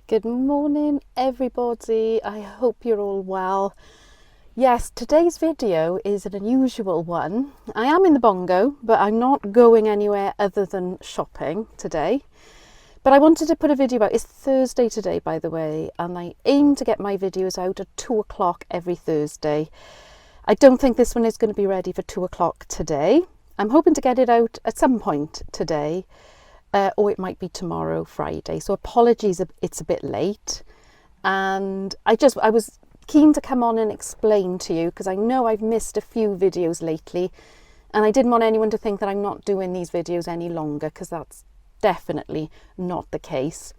Good morning, everybody. I hope you're all well. Yes, today's video is an unusual one. I am in the bongo, but I'm not going anywhere other than shopping today. But I wanted to put a video out. It's Thursday today, by the way, and I aim to get my videos out at 2 o'clock every Thursday. I don't think this one is going to be ready for 2 o'clock today. I'm hoping to get it out at some point today. Or it might be tomorrow, Friday. So apologies, it's a bit late. And I was keen to come on and explain to you because I know I've missed a few videos lately, and I didn't want anyone to think that I'm not doing these videos any longer, because that's definitely not the case.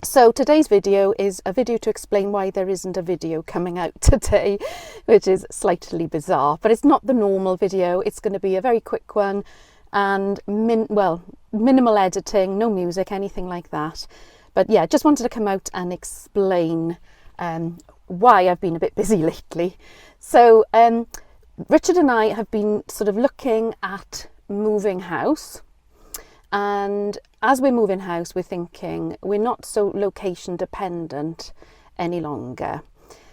So today's video is a video to explain why there isn't a video coming out today, which is slightly bizarre, but it's not the normal video. It's going to be a very quick one. And minimal editing, no music, anything like that. But yeah, just wanted to come out and explain why I've been a bit busy lately. So Richard and I have been sort of looking at moving house. And as we're moving house, we're thinking we're not so location dependent any longer.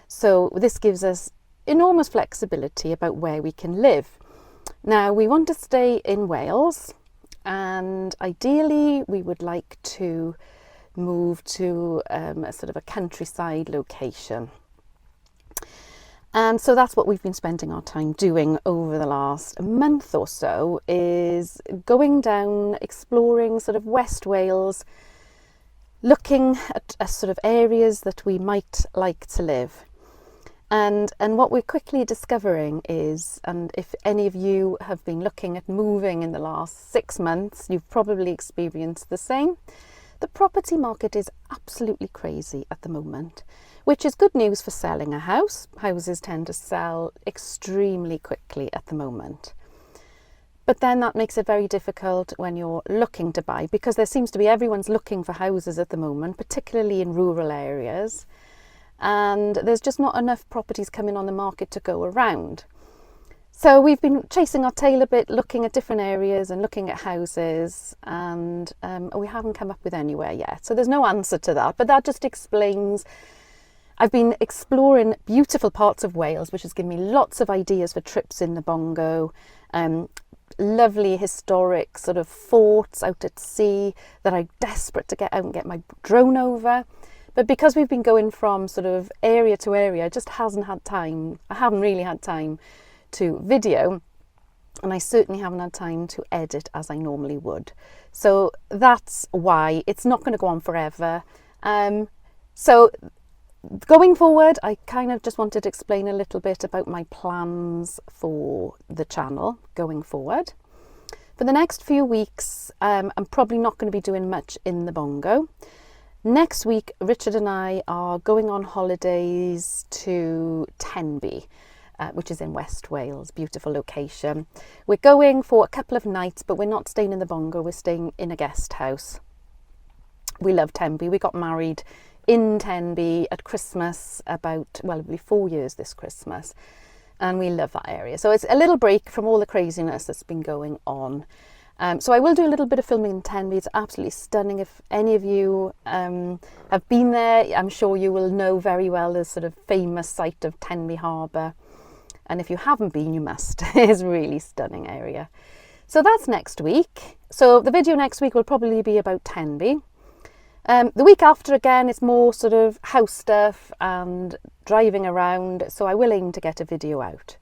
So this gives us enormous flexibility about where we can live. Now, we want to stay in Wales, and ideally we would like to move to a sort of a countryside location. And so that's what we've been spending our time doing over the last month or so, is going down, exploring sort of West Wales, looking at sort of areas that we might like to live. And what we're quickly discovering is, and if any of you have been looking at moving in the last 6 months, you've probably experienced the same. The property market is absolutely crazy at the moment, which is good news for selling a house. Houses tend to sell extremely quickly at the moment. But then that makes it very difficult when you're looking to buy, because there seems to be everyone's looking for houses at the moment, particularly in rural areas. And there's just not enough properties coming on the market to go around. So we've been chasing our tail a bit, looking at different areas and looking at houses, and we haven't come up with anywhere yet. So there's no answer to that, but that just explains. I've been exploring beautiful parts of Wales, which has given me lots of ideas for trips in the bongo. Lovely historic sort of forts out at sea that I'm desperate to get out and get my drone over. But because we've been going from sort of area to area, I just haven't really had time to video, and I certainly haven't had time to edit as I normally would. So that's why it's not going to go on forever. So going forward, I kind of just wanted to explain a little bit about my plans for the channel going forward. For the next few weeks, I'm probably not going to be doing much in the bongo. Next week, Richard and I are going on holidays to Tenby, which is in West Wales, beautiful location. We're going for a couple of nights, but we're not staying in the bongo, we're staying in a guest house. We love Tenby. We got married in Tenby at Christmas it'll be 4 years this Christmas, and we love that area. So it's a little break from all the craziness that's been going on. So I will do a little bit of filming in Tenby. It's absolutely stunning. If any of you have been there, I'm sure you will know very well the sort of famous site of Tenby Harbour. And if you haven't been, you must. It's a really stunning area. So that's next week. So the video next week will probably be about Tenby. The week after, again, it's more sort of house stuff and driving around. So I will aim to get a video out.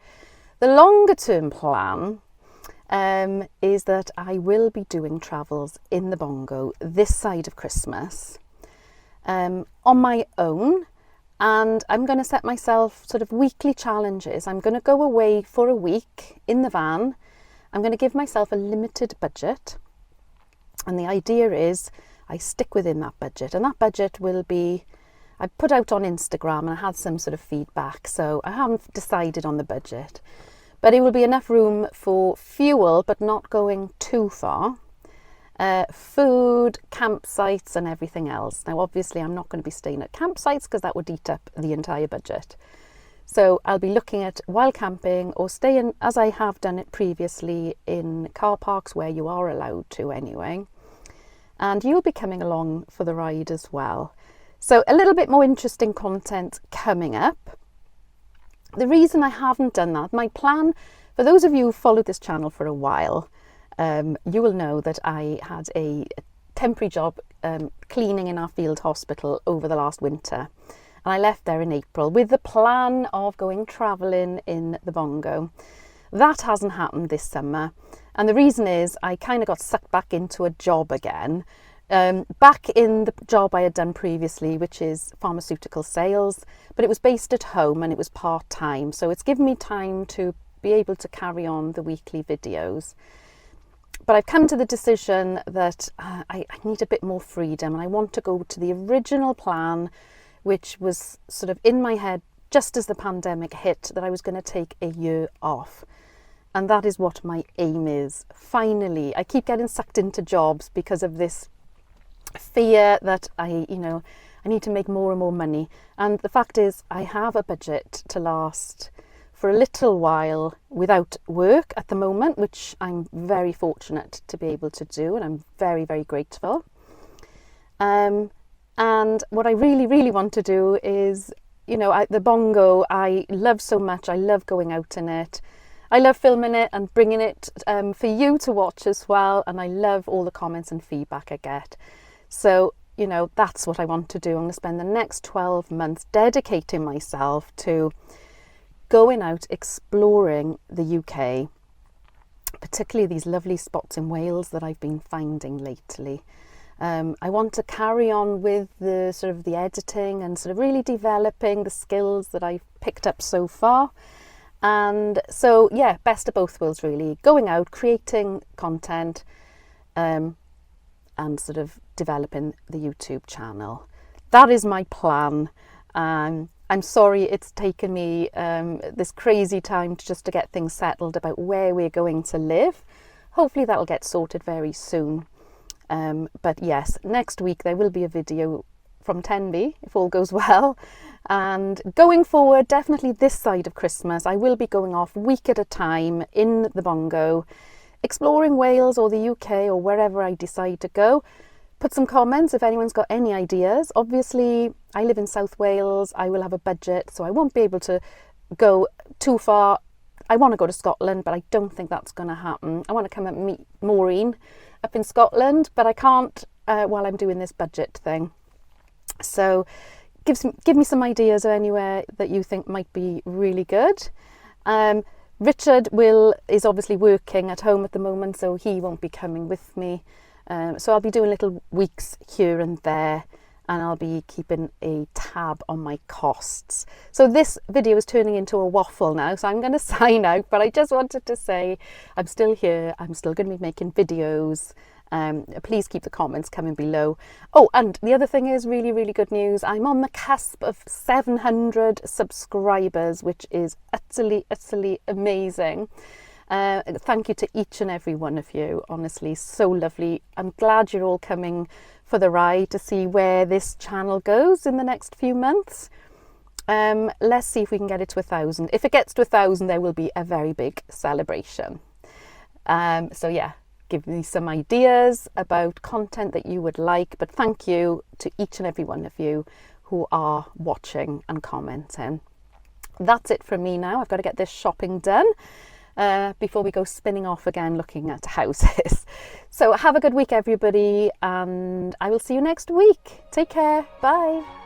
The longer term plan is that I will be doing travels in the bongo this side of Christmas on my own, and I'm going to set myself sort of weekly challenges. I'm going to go away for a week in the van. I'm going to give myself a limited budget, and the idea is I stick within that budget, and that budget will be, I put out on Instagram and I had some sort of feedback, so I haven't decided on the budget. But it will be enough room for fuel, but not going too far. Food, campsites and everything else. Now, obviously, I'm not going to be staying at campsites because that would eat up the entire budget. So I'll be looking at wild camping or staying, as I have done it previously, in car parks where you are allowed to anyway. And you'll be coming along for the ride as well. So a little bit more interesting content coming up. The reason I haven't done that, my plan, for those of you who followed this channel for a while, you will know that I had a temporary job cleaning in our field hospital over the last winter. And I left there in April with the plan of going travelling in the bongo. That hasn't happened this summer. And the reason is I kind of got sucked back into a job again. Back in the job I had done previously, which is pharmaceutical sales, but it was based at home and it was part-time. So it's given me time to be able to carry on the weekly videos. But I've come to the decision that I need a bit more freedom and I want to go to the original plan, which was sort of in my head just as the pandemic hit, that I was going to take a year off. And that is what my aim is. Finally, I keep getting sucked into jobs because of this fear that I need to make more and more money. And the fact is I have a budget to last for a little while without work at the moment, which I'm very fortunate to be able to do, and I'm very, very grateful. And what I really, really want to do is, the bongo, I love so much. I love going out in it. I love filming it and bringing it for you to watch as well. And I love all the comments and feedback I get. So, that's what I want to do. I'm going to spend the next 12 months dedicating myself to going out exploring the UK, particularly these lovely spots in Wales that I've been finding lately. I want to carry on with the sort of the editing and sort of really developing the skills that I've picked up so far. And so, yeah, best of both worlds really. Going out, creating content, and sort of developing the YouTube channel. That is my plan. I'm sorry it's taken me this crazy time just to get things settled about where we're going to live. Hopefully that'll get sorted very soon. But yes, next week there will be a video from Tenby, if all goes well. And going forward, definitely this side of Christmas, I will be going off week at a time in the bongo, exploring Wales or the UK or wherever I decide to go. Put some comments if anyone's got any ideas. Obviously, I live in South Wales. I will have a budget, so I won't be able to go too far. I want to go to Scotland, but I don't think that's going to happen. I want to come and meet Maureen up in Scotland, but I can't while I'm doing this budget thing. So give me some ideas of anywhere that you think might be really good. Richard is obviously working at home at the moment, so he won't be coming with me. So I'll be doing little weeks here and there, and I'll be keeping a tab on my costs. So this video is turning into a waffle now, so I'm going to sign out, but I just wanted to say I'm still here. I'm still going to be making videos. Please keep the comments coming below. Oh, and the other thing is really, really good news. I'm on the cusp of 700 subscribers, which is utterly, utterly amazing. Thank you to each and every one of you. Honestly, so lovely. I'm glad you're all coming for the ride to see where this channel goes in the next few months. Let's see if we can get it to 1,000. If it gets to 1,000, there will be a very big celebration. So yeah, give me some ideas about content that you would like. But thank you to each and every one of you who are watching and commenting. That's it from me now. I've got to get this shopping done before we go spinning off again looking at houses. So have a good week, everybody, and I will see you next week. Take care. Bye.